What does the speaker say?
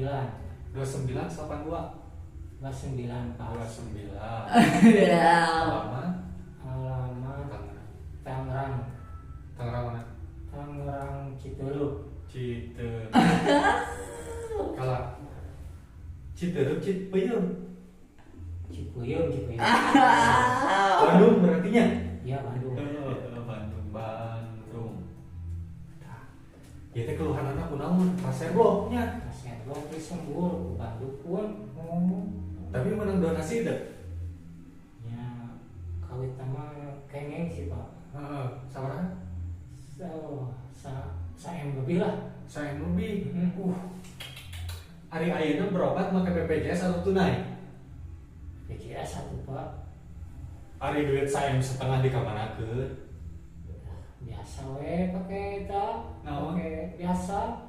29 Pak. 29. Ya. Alamat Alamat Tangerang. Tangerang mana? Tangerang Citeureup. Citeureup. Kalau Citeureup Cipeyum. Cipuyung. Bandung berarti nya? Iya Bandung. Bandung. Ya teh keluhan anak kunaon? Pasebloknya. Paseblok di Sembur, Bandung pun. Tapi menang donasi deh. Ya kawit nama kengeng sih Pak. Heeh, sabaraha? Saya lebih lah. Saya lebih. Hmm. Hari ayeuna berobat make BPJS atau tunai? BPJS satu Pak. Hari duit saya setengah dikamanakeun. Biasa we pakai eta. Naon? Pakai biasa.